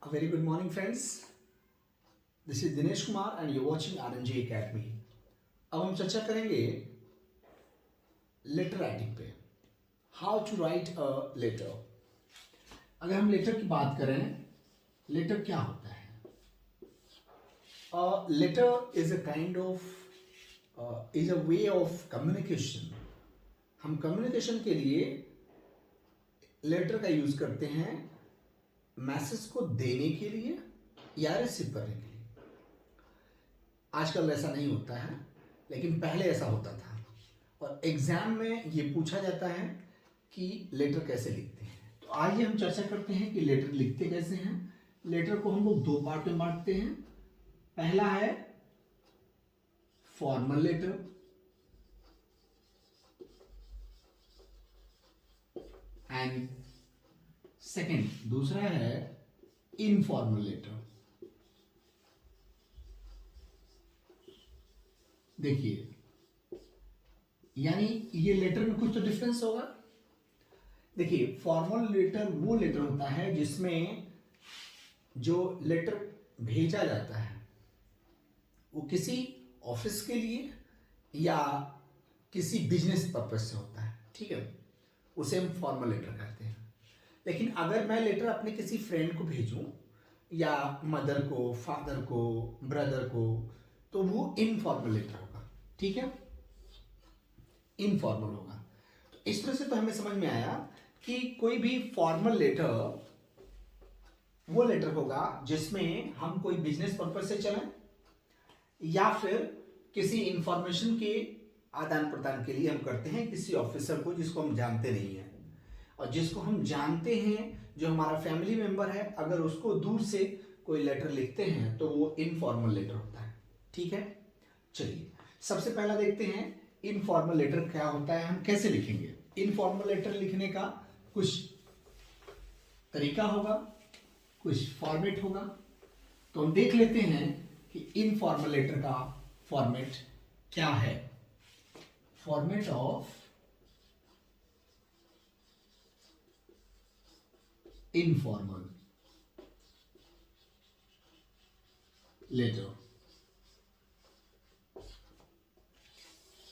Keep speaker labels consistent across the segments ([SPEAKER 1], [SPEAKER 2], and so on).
[SPEAKER 1] A very good morning, friends. This is Dinesh Kumar and you're watching RNG Academy. अब हम चर्चा करेंगे letter writing पे. How to write a letter. अगर हम लेटर की बात करें, लेटर क्या होता है? Letter is a kind of is a way of communication. हम कम्युनिकेशन के लिए लेटर का यूज करते हैं मैसेज को देने के लिए या रिसीव करने के लिए. आजकल ऐसा नहीं होता है, लेकिन पहले ऐसा होता था. और एग्जाम में ये पूछा जाता है कि लेटर कैसे लिखते हैं. तो आइए हम चर्चा करते हैं कि लेटर लिखते कैसे हैं. लेटर को हम लोग दो पार्ट में बांटते हैं. पहला है फॉर्मल लेटर एंड सेकंड दूसरा है इनफॉर्मल लेटर. देखिए, यानी ये लेटर में कुछ तो डिफरेंस होगा. देखिए, फॉर्मल लेटर वो लेटर होता है जिसमें जो लेटर भेजा जाता है वो किसी ऑफिस के लिए या किसी बिजनेस पर्पज से होता है. ठीक है, उसे हम फॉर्मल लेटर कहते हैं. लेकिन अगर मैं लेटर अपने किसी फ्रेंड को भेजूं या मदर को, फादर को, ब्रदर को, तो वो इनफॉर्मल लेटर होगा. ठीक है, इनफॉर्मल होगा. तो इस तरह से तो हमें समझ में आया कि कोई भी फॉर्मल लेटर वो लेटर होगा जिसमें हम कोई बिजनेस पर्पज से चलें या फिर किसी इंफॉर्मेशन के आदान प्रदान के लिए हम करते हैं किसी ऑफिसर को जिसको हम जानते नहीं हैं. और जिसको हम जानते हैं, जो हमारा फैमिली मेंबर है, अगर उसको दूर से कोई लेटर लिखते हैं तो वो इनफॉर्मल लेटर होता है. ठीक है, चलिए सबसे पहला देखते हैं इनफॉर्मल लेटर क्या होता है, हम कैसे लिखेंगे. इनफॉर्मल लेटर लिखने का कुछ तरीका होगा, कुछ फॉर्मेट होगा. तो हम देख लेते हैं कि इनफॉर्मल लेटर का फॉर्मेट क्या है. Format of informal letter.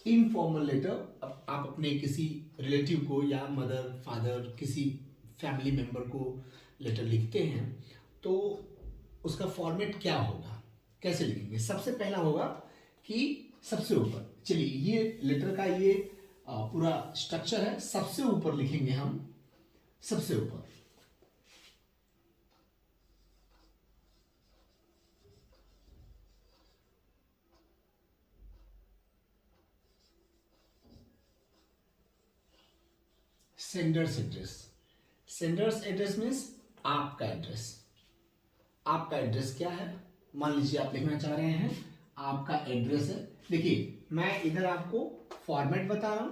[SPEAKER 1] Informal letter, अब आप अपने किसी रिलेटिव को या मदर, फादर, किसी फैमिली मेंबर को लेटर लिखते हैं तो उसका फॉर्मेट क्या होगा, कैसे लिखेंगे. सबसे पहला होगा कि सबसे ऊपर, चलिए ये लेटर का ये पूरा स्ट्रक्चर है. सबसे ऊपर लिखेंगे हम, सबसे ऊपर sender's address. Sender's address means आपका एड्रेस. आपका एड्रेस क्या है, मान लीजिए आप लिखना चाह रहे हैं आपका एड्रेस है. देखिए, मैं इधर आपको फॉर्मेट बता रहा हूं,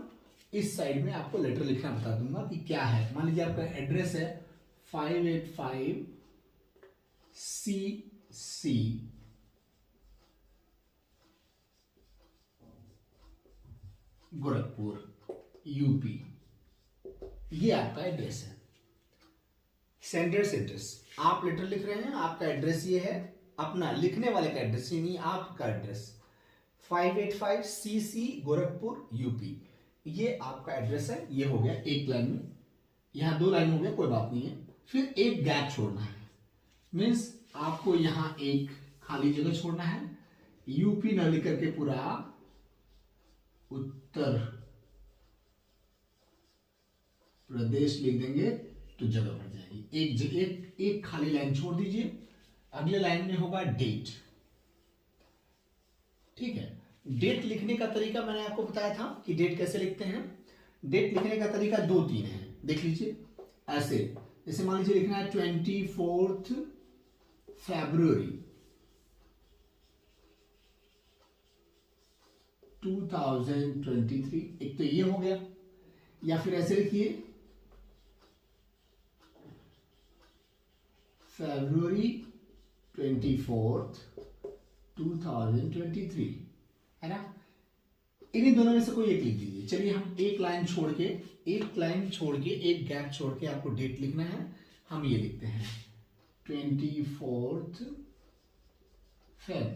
[SPEAKER 1] इस साइड में आपको लेटर लिखना बता दूंगा कि क्या है. मान लीजिए आपका एड्रेस है 585 CC गोरखपुर यूपी. ये आपका एड्रेस है, सेंडर्स एड्रेस. आप लेटर लिख रहे हैं, आपका एड्रेस ये है, अपना लिखने वाले का एड्रेस, ये नहीं आपका एड्रेस 585 CC गोरखपुर यूपी. ये आपका एड्रेस है. ये हो गया एक लाइन में, यहां दो लाइन हो गया, कोई बात नहीं है. फिर एक गैप छोड़ना है, मीन्स आपको यहां एक खाली जगह छोड़ना है. यूपी न लिख करके पूरा उत्तर प्रदेश लिख देंगे तो जगह भर जाएगी. एक खाली लाइन छोड़ दीजिए. अगले लाइन में होगा डेट. ठीक है, डेट लिखने का तरीका मैंने आपको बताया था कि डेट कैसे लिखते हैं. डेट लिखने का तरीका दो तीन है, देख लीजिए. ऐसे जैसे मान लीजिए लिखना है 24 फरवरी 2023, एक तो ये हो गया. या फिर ऐसे लिखिए फरवरी 24 2023, है ना. इन्हीं दोनों में से कोई एक लिख दीजिए. चलिए हम एक लाइन छोड़ के एक गैप छोड़ के आपको डेट लिखना है. हम ये लिखते हैं 24 Feb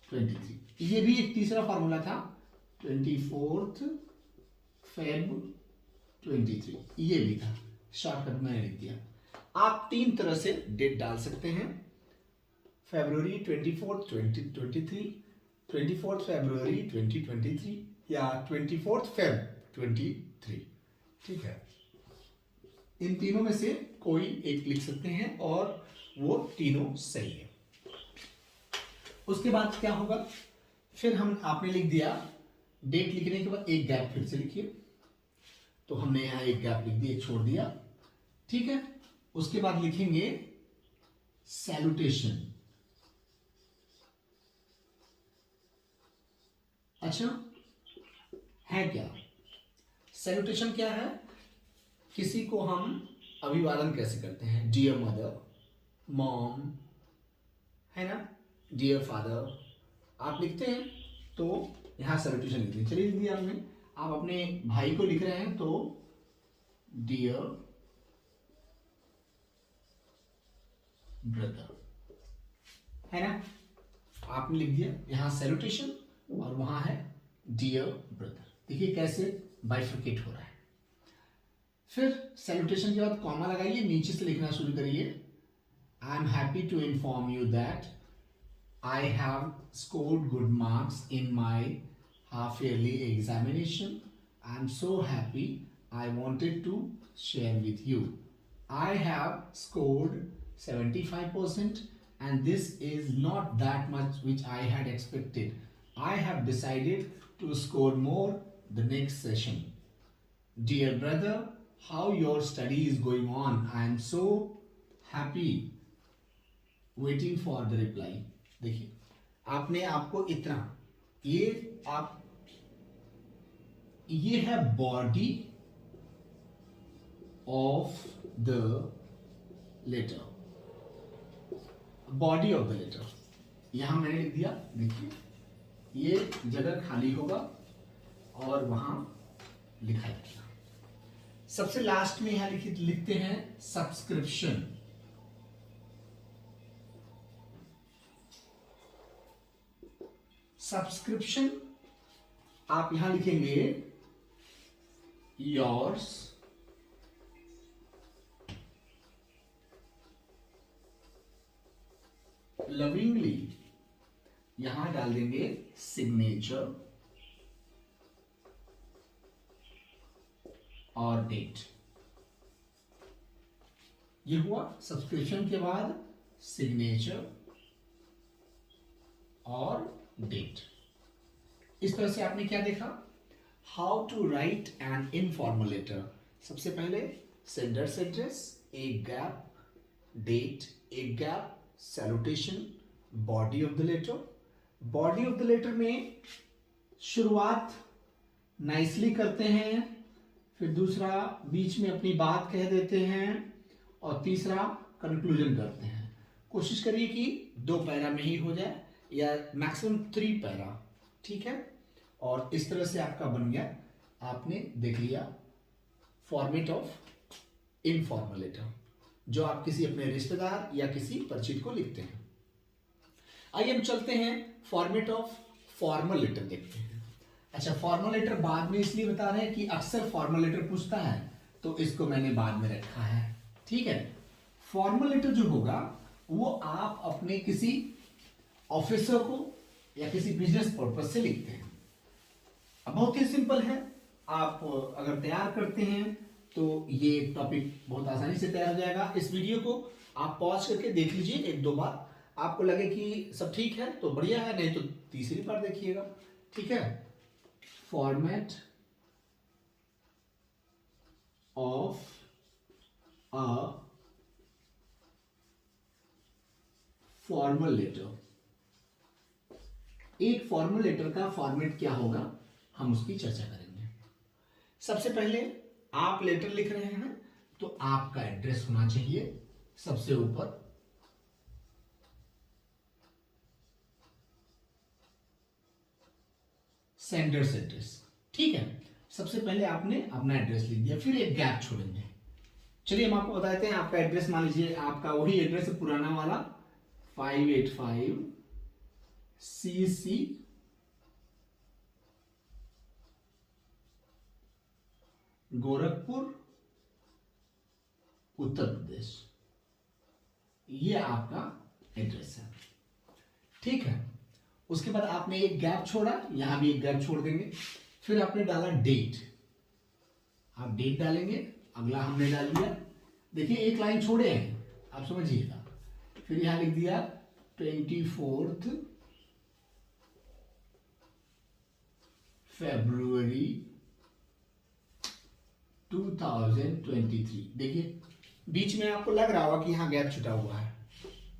[SPEAKER 1] 23। ये भी एक तीसरा फॉर्मूला था, 24 Feb 23, ये भी था, शॉर्टकट में लिख दिया। आप तीन तरह से डेट डाल सकते हैं, February 24, 2023, 24 February 2023 या 24 Feb 23, ठीक है। इन तीनों में से कोई एक लिख सकते हैं और वो तीनों सही है। उसके बाद क्या होगा, फिर हम आपने लिख दिया, डेट लिखने के बाद एक गैप फिर से लिखिए, तो हमने यहां एक गैप लिख दिया, छोड़ दिया, ठीक है। उसके बाद लिखेंगे सैल्यूटेशन। अच्छा, है क्या सैल्यूटेशन? क्या है? किसी को हम अभिवादन कैसे करते हैं, डियर मदर, मॉम, है ना, डियर फादर, आप लिखते हैं तो यहां सैल्यूटेशन लिखते हैं। चलिए लिख दिया हमने। आप अपने भाई को लिख रहे हैं तो डियर ब्रदर, है ना, आपने लिख दिया यहां सैल्यूटेशन और वहां है डियर ब्रदर। देखिए कैसे बाइफर्केट हो रहा है। फिर सैल्यूटेशन के बाद कॉमा लगाइए, नीचे से लिखना शुरू करिए। I am happy to inform you that I have scored good marks in my half yearly examination. I am so happy, I wanted to share with you. I have scored 75% and this is not that much which I had expected. I have decided to score more the next session. Dear brother, how your study is going on? I am so happy waiting for the reply. देखिए आपने आपको इतना, ये है body of the letter, body of the letter यहां मैंने लिख दिया। देखिए ये जगह खाली होगा और वहां लिखा जाएगा। सबसे लास्ट में यहां लिखते हैं सब्सक्रिप्शन। सब्सक्रिप्शन आप यहां लिखेंगे योर्स लविंगली, यहां डाल देंगे सिग्नेचर और डेट। ये हुआ सब्सक्रिप्शन के बाद सिग्नेचर और डेट। इस तरह से आपने क्या देखा, how to write an informal letter. सबसे पहले सेंडर्स एड्रेस, एक गैप, डेट, एक gap, salutation, body of the letter. Body of the letter में शुरुआत नाइसली करते हैं, फिर दूसरा बीच में अपनी बात कह देते हैं और तीसरा कंक्लूजन करते हैं। कोशिश करिए कि 2 पैरा में ही हो जाए या मैक्सिमम 3 पैरा, ठीक है। और इस तरह से आपका बन गया, आपने देख लिया फॉर्मेट ऑफ इनफॉर्मल लेटर, जो आप किसी अपने रिश्तेदार या किसी परिचित को लिखते हैं। आइए हम चलते हैं फॉर्मेट ऑफ फॉर्मल लेटर देखते हैं। अच्छा, फॉर्मल लेटर बाद में इसलिए बता रहे हैं कि अक्सर फॉर्मल लेटर पूछता है, तो इसको मैंने बाद में रखा है, ठीक है। फॉर्मल लेटर जो होगा वो आप अपने किसी ऑफिसर को या किसी बिजनेस पर्पज से लिखते हैं। अब बहुत ही सिंपल है, आप अगर तैयार करते हैं तो ये टॉपिक बहुत आसानी से तैयार हो जाएगा। इस वीडियो को आप पॉज करके देख लीजिए 1-2 बार, आपको लगे कि सब ठीक है तो बढ़िया है, नहीं तो तीसरी बार देखिएगा, ठीक है। Format of a formal letter. एक फॉर्मल लेटर का फॉर्मेट क्या होगा, हम उसकी चर्चा करेंगे। सबसे पहले आप लेटर लिख रहे हैं तो आपका एड्रेस होना चाहिए सबसे ऊपर। सेंडर्स एड्रेस, ठीक है। सबसे पहले आपने अपना एड्रेस लिख दिया, फिर एक गैप छोड़ेंगे, चलिए हम आपको बताते हैं आपका एड्रेस, मान लीजिए आपका वही एड्रेस है पुराना वाला 585 CC गोरखपुर उत्तर प्रदेश, ये आपका एड्रेस है। ठीक है, उसके बाद आपने एक गैप छोड़ा, यहां भी एक गैप छोड़ देंगे, फिर आपने डाला डेट, आप डेट डालेंगे, अगला हमने डाल दिया, देखिए एक लाइन छोड़े हैं आप समझिएगा, फिर यहां लिख दिया 24 फरवरी 2023। देखिए बीच में आपको लग रहा होगा कि यहाँ गैप छुटा हुआ है,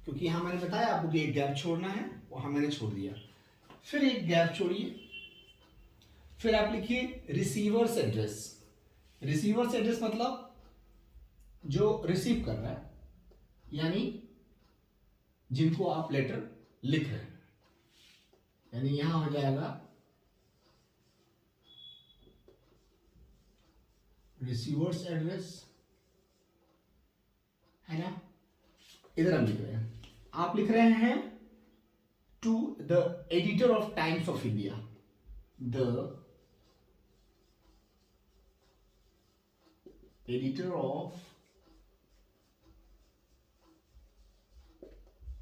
[SPEAKER 1] क्योंकि यहाँ मैंने बताया आपको कि एक गैप छोड़ना है, वहां मैंने छोड़ दिया। फिर एक गैप छोड़िए, फिर आप लिखिए रिसीवर्स एड्रेस। रिसीवर्स एड्रेस मतलब जो रिसीव कर रहा है, यानी जिनको आप लेटर लिख रहे हैं, यानी यहां हो जाएगा रिसीवर्स एड्रेस, है ना। इधर हम लिख रहे हैं, आप लिख रहे हैं to the editor of Times of India, the editor of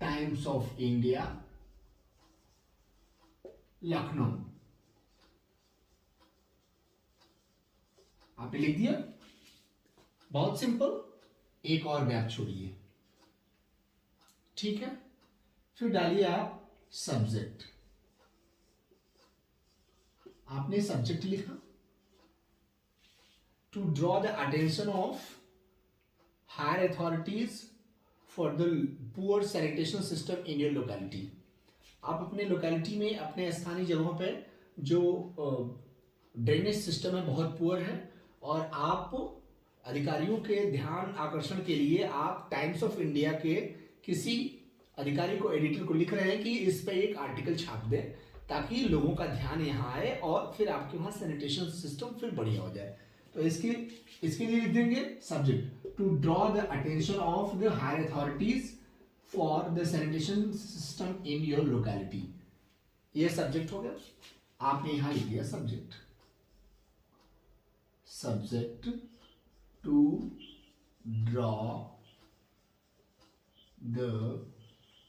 [SPEAKER 1] Times of India Lucknow, आपने लिख दिया, बहुत सिंपल। एक और गैप छोड़िए, ठीक है, फिर डालिए आप सब्जेक्ट, आपने सब्जेक्ट लिखा, to draw the attention of higher authorities for the poor sanitation system in your locality. आप अपने लोकेलिटी में, अपने स्थानीय जगहों पे जो ड्रेनेज सिस्टम है बहुत पुअर है, और आप अधिकारियों के ध्यान आकर्षण के लिए आप टाइम्स ऑफ इंडिया के किसी अधिकारी को, एडिटर को लिख रहे हैं कि इस पे एक आर्टिकल छाप दें, ताकि लोगों का ध्यान यहाँ आए और फिर आपके वहां सैनिटेशन सिस्टम फिर बढ़िया हो जाए। तो इसके लिए लिख देंगे subject, to draw the attention of the higher authorities for the sanitation system in your locality. ये सब्जेक्ट हो गया, आपने यहां लिख दिया subject, subject to draw the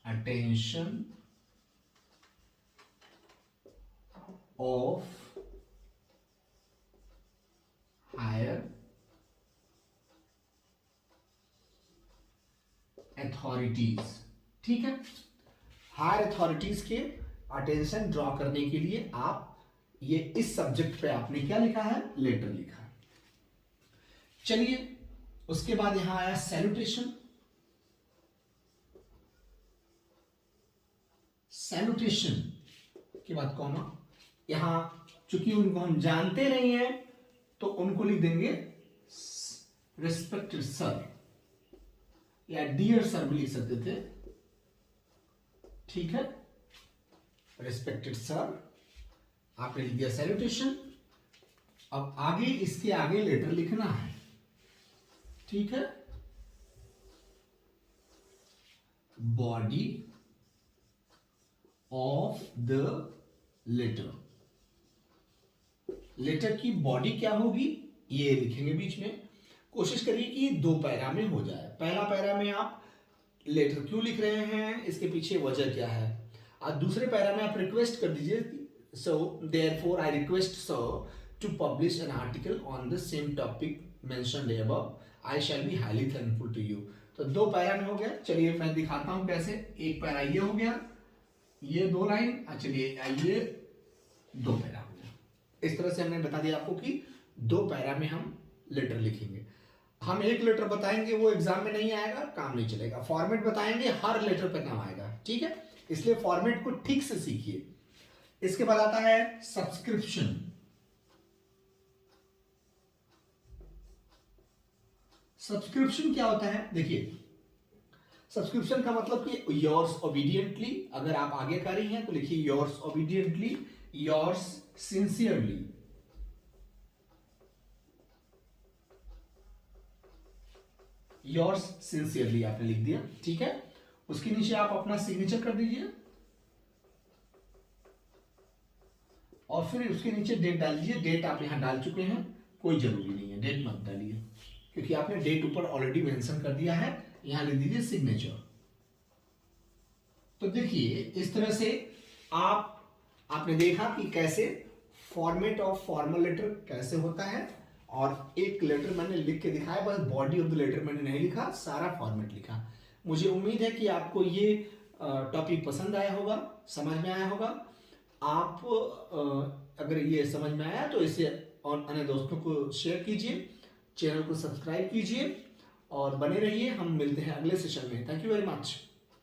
[SPEAKER 1] attention of higher authorities. ठीक है, हायर अथॉरिटीज के अटेंशन ड्रॉ करने के लिए आप ये इस सब्जेक्ट पे आपने क्या लिखा है, लेटर लिखा है। चलिए उसके बाद यहां आया सैल्यूटेशन। सैल्यूटेशन के बाद कॉमा, यहां चूंकि उनको हम जानते नहीं हैं तो उनको लिख देंगे रिस्पेक्टेड सर, या डियर सर भी लिख सकते थे। ठीक है, रिस्पेक्टेड सर, आपने लिख दिया सैल्यूटेशन। अब आगे, इसके आगे लेटर लिखना है। ठीक है, body of the letter, letter की बॉडी क्या होगी ये लिखेंगे बीच में। कोशिश करिए कि 2 पैरा में हो जाए। पहला पैरा में आप लेटर क्यों लिख रहे हैं, इसके पीछे वजह क्या है, और दूसरे पैरा में आप रिक्वेस्ट कर दीजिए, so therefore I request sir to publish an article on the same topic mentioned above, I shall be highly thankful to you. तो 2 पैरा में हो गया। चलिए मैं दिखाता हूं कैसे। एक पैरा ये हो गया, ये 2 लाइन, चलिए ये 2 पैरा हो गया। इस तरह से हमने बता दिया आपको कि 2 पैरा में हम लेटर लिखेंगे। हम एक लेटर बताएंगे वो एग्जाम में नहीं आएगा, काम नहीं चलेगा। फॉर्मेट बताएंगे, हर लेटर पे काम आएगा। ठीक है, इसलिए फॉर्मेट को ठीक से सीखिए। इसके बाद आता है सब्सक्रिप्शन। सब्सक्रिप्शन क्या होता है, देखिए सब्सक्रिप्शन का मतलब कि योर्स ओबीडियंटली, अगर आप आज्ञाकारी हैं तो लिखिए yours obediently, yours sincerely. Yours sincerely आपने लिख दिया, ठीक है। उसके नीचे आप अपना सिग्नेचर कर दीजिए और फिर उसके नीचे डेट डाल दीजिए। डेट आप यहां डाल चुके हैं, कोई जरूरी नहीं है डेट मत डालिए, क्योंकि आपने डेट ऊपर ऑलरेडी मेंशन कर दिया है। यहां लिख दीजिए सिग्नेचर। तो देखिए इस तरह से आपने देखा कि कैसे फॉर्मेट ऑफ फॉर्मल लेटर कैसे होता है। और एक लेटर मैंने लिख के दिखाया, बस बॉडी ऑफ द लेटर मैंने नहीं लिखा, सारा फॉर्मेट लिखा। मुझे उम्मीद है कि आपको ये टॉपिक पसंद आया होगा, समझ में आया होगा। आप अगर ये समझ में आया तो इसे और अन्य दोस्तों को शेयर कीजिए, चैनल को सब्सक्राइब कीजिए और बने रहिए। हम मिलते हैं अगले सेशन में। Thank you very much.